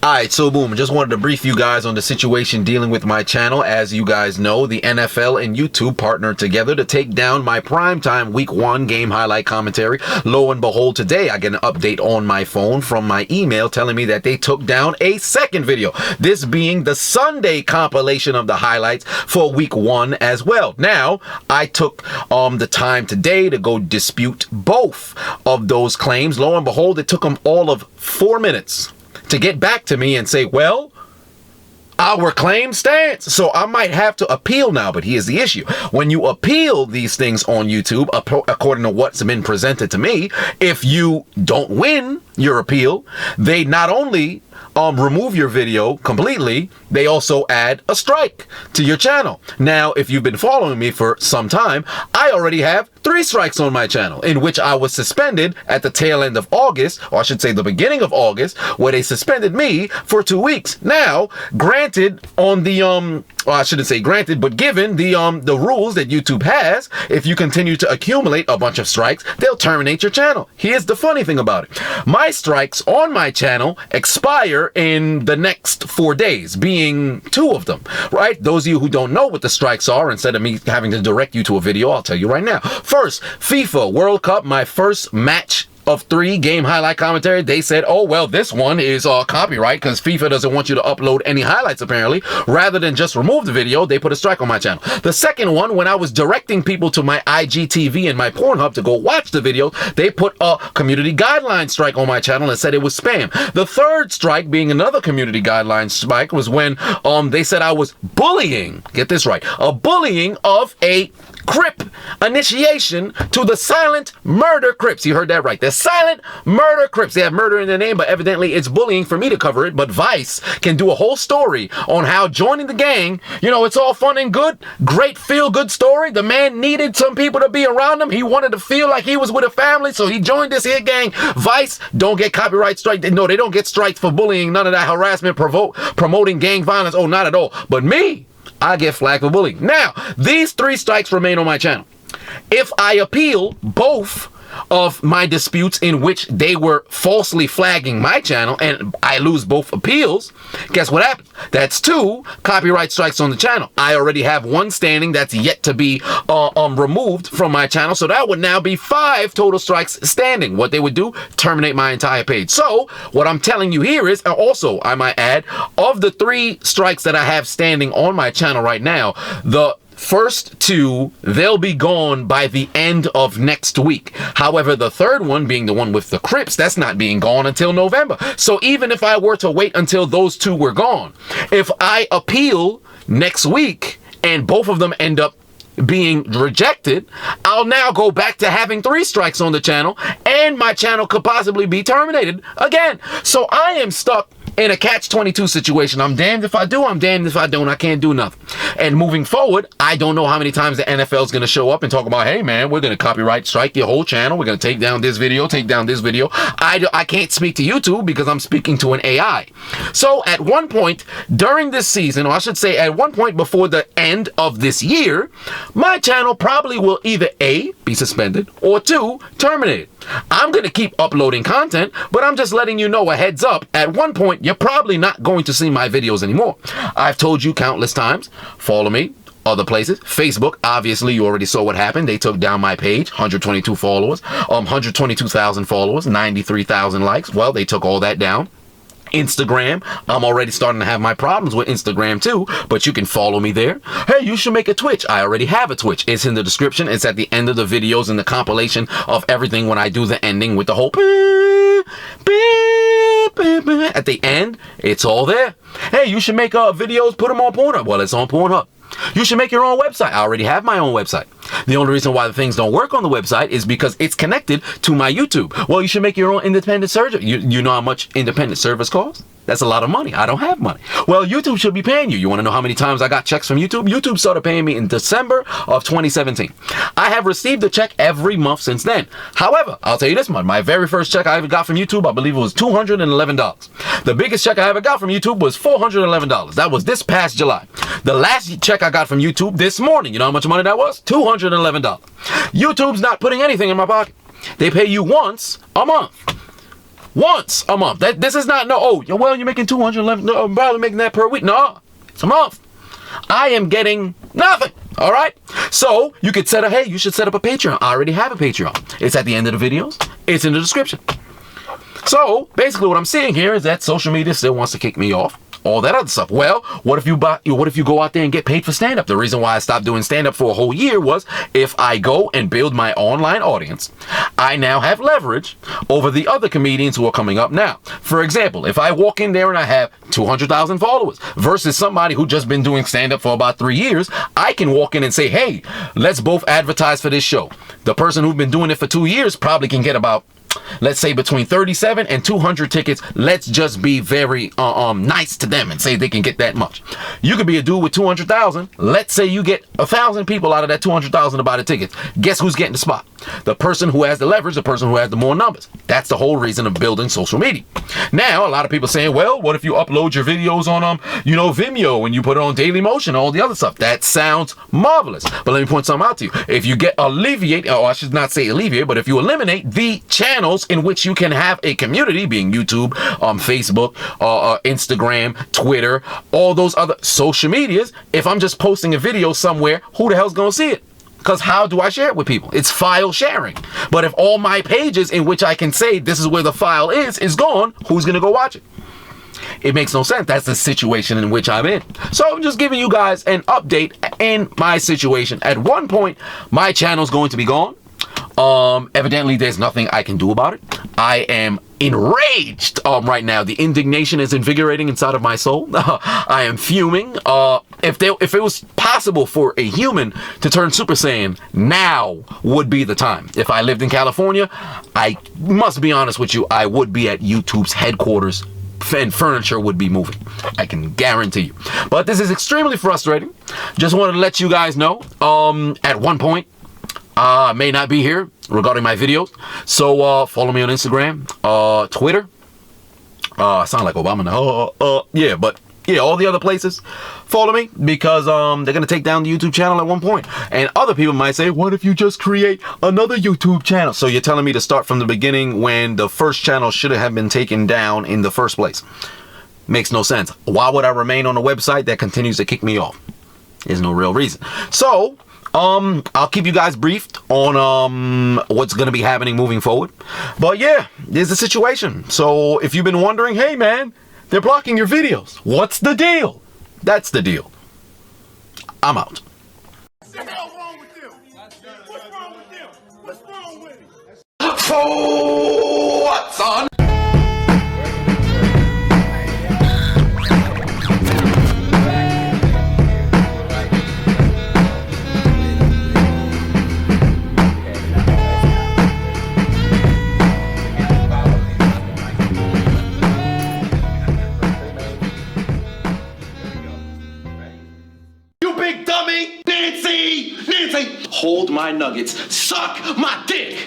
Alright, so boom, just wanted to brief you guys on the situation dealing with my channel. As you guys know, the NFL and YouTube partnered together to take down my primetime week 1 game highlight commentary. Lo and behold, today I get an update on my phone from my email telling me that they took down a second video. This being the Sunday compilation of the highlights for week 1 as well. Now, I took the time today to go dispute both of those claims. Lo and behold, it took them all of 4 minutes to get back to me and say, well, our claim stands. So I might have to appeal now, but here's the issue. When you appeal these things on YouTube, according to what's been presented to me, if you don't win your appeal, they not only remove your video completely, they also add a strike to your channel. Now, if you've been following me for some time, I already have 3 strikes on my channel, in which I was suspended at the tail end of August, or I should say the beginning of August, where they suspended me for 2 weeks. Now, granted, on the well, I shouldn't say granted, but given the rules that YouTube has, if you continue to accumulate a bunch of strikes, they'll terminate your channel. Here's the funny thing about it. My strikes on my channel expire in the next 4 days, being 2 of them, right? Those of you who don't know what the strikes are, instead of me having to direct you to a video, I'll tell you right now. First, FIFA World Cup, my first match of 3 game highlight commentary. They said, oh, well, this one is copyright because FIFA doesn't want you to upload any highlights, apparently. Rather than just remove the video, they put a strike on my channel. The second one, when I was directing people to my IGTV and my Pornhub to go watch the video, they put a community guideline strike on my channel and said it was spam. The third strike, being another community guideline strike, was when they said I was bullying, get this right, a bullying of a Crip initiation to the silent murder Crips. You heard that right. The silent murder Crips. They have murder in their name, but evidently it's bullying for me to cover it. But Vice can do a whole story on how joining the gang, you know, it's all fun and good. Great feel-good story. The man needed some people to be around him. He wanted to feel like he was with a family, so he joined this here gang. Vice don't get copyright strike. No, they don't get strikes for bullying. None of that harassment, promoting gang violence. Oh, not at all. But me, I get flagged for bullying. Now, these 3 strikes remain on my channel. If I appeal both of my disputes in which they were falsely flagging my channel and I lose both appeals, guess what happens? That's 2 copyright strikes on the channel. I already have 1 standing that's yet to be removed from my channel, so that would now be 5 total strikes standing. What they would do, terminate my entire page. So what I'm telling you here is, also I might add, of the 3 strikes that I have standing on my channel right now, the first 2, they'll be gone by the end of next week. However, the third one, being the one with the Crips, that's not being gone until November. So even if I were to wait until those 2 were gone, if I appeal next week and both of them end up being rejected, I'll now go back to having 3 strikes on the channel, and my channel could possibly be terminated again. So I am stuck in a catch-22 situation. I'm damned if I do, I'm damned if I don't. I can't do nothing. And moving forward, I don't know how many times the NFL is going to show up and talk about, hey man, we're going to copyright strike your whole channel. We're going to take down this video, take down this video. I can't speak to YouTube because I'm speaking to an AI. So at one point during this season, or I should say at one point before the end of this year, my channel probably will either A, be suspended, or 2, terminated. I'm going to keep uploading content, but I'm just letting you know a heads up. At one point, you're probably not going to see my videos anymore. I've told you countless times, follow me other places. Facebook, obviously, you already saw what happened. They took down my page, 122 followers, 122,000 followers, 93,000 likes. Well, they took all that down. Instagram, I'm already starting to have my problems with Instagram too, but you can follow me there. Hey, you should make a Twitch. I already have a Twitch. It's in the description. It's at the end of the videos and the compilation of everything when I do the ending with the whole at the end. It's all there. Hey, you should make videos, put them on Pornhub. Well, it's on Pornhub. You should make your own website. I already have my own website. The only reason why the things don't work on the website is because it's connected to my YouTube. Well, you should make your own independent server. You know how much independent servers cost? That's a lot of money. I don't have money. Well, YouTube should be paying you. You want to know how many times I got checks from YouTube? YouTube started paying me in December of 2017. I have received a check every month since then. However, I'll tell you this much. My very first check I ever got from YouTube, I believe it was $211. The biggest check I ever got from YouTube was $411. That was this past July. The last check I got from YouTube this morning, you know how much money that was? $211. YouTube's not putting anything in my pocket. They pay you once a month. Once a month. This is not, no, oh, well, you're making 211, no, I'm probably making that per week. No, it's a month. I am getting nothing. All right. So you could set a, hey, you should set up a Patreon. I already have a Patreon. It's at the end of the videos. It's in the description. So basically what I'm seeing here is that social media still wants to kick me off. All that other stuff. Well, what if you go out there and get paid for stand-up? The reason why I stopped doing stand-up for a whole year was if I go and build my online audience, I now have leverage over the other comedians who are coming up now. For example, if I walk in there and I have 200,000 followers versus somebody who just been doing stand-up for about 3 years, I can walk in and say, hey, let's both advertise for this show. The person who's been doing it for 2 years probably can get about, let's say, between 37 and 200 tickets. Let's just be very nice to them and say they can get that much. You could be a dude with 200,000. Let's say you get 1,000 people out of that 200,000 to buy the tickets. Guess who's getting the spot? The person who has the leverage, the person who has the more numbers. That's the whole reason of building social media. Now, a lot of people saying, well, what if you upload your videos on, Vimeo and you put it on Daily Motion, all the other stuff? That sounds marvelous. But let me point something out to you. If you alleviate, or I should not say alleviate, but if you eliminate the channels in which you can have a community, being YouTube, Facebook, Instagram, Twitter, all those other social medias, if I'm just posting a video somewhere, who the hell's gonna see it? Because how do I share it with people? It's file sharing. But if all my pages in which I can say this is where the file is gone, who's gonna go watch it? It makes no sense. That's the situation in which I'm in. So I'm just giving you guys an update in my situation. At one point, my channel's going to be gone. Evidently there's nothing I can do about it. I am enraged right now. The indignation is invigorating inside of my soul. I am fuming. If it was possible for a human to turn Super Saiyan, now would be the time. If I lived in California, I must be honest with you, I would be at YouTube's headquarters and furniture would be moving. I can guarantee you. But this is extremely frustrating. Just wanted to let you guys know, at one point, I may not be here regarding my videos. So follow me on Instagram, Twitter. I sound like Obama now. Yeah, but yeah, all the other places. Follow me because they're gonna take down the YouTube channel at one point. And other people might say, what if you just create another YouTube channel? So you're telling me to start from the beginning when the first channel should have been taken down in the first place? Makes no sense. Why would I remain on a website that continues to kick me off? There's no real reason. So I'll keep you guys briefed on what's going to be happening moving forward. But yeah, there's a situation. So if you've been wondering, hey man, they're blocking your videos. What's the deal? That's the deal. I'm out. What the hell wrong with you? What's wrong with you? What's wrong with it? So what's on? Big dummy! Nancy! Hold my nuggets. Suck my dick!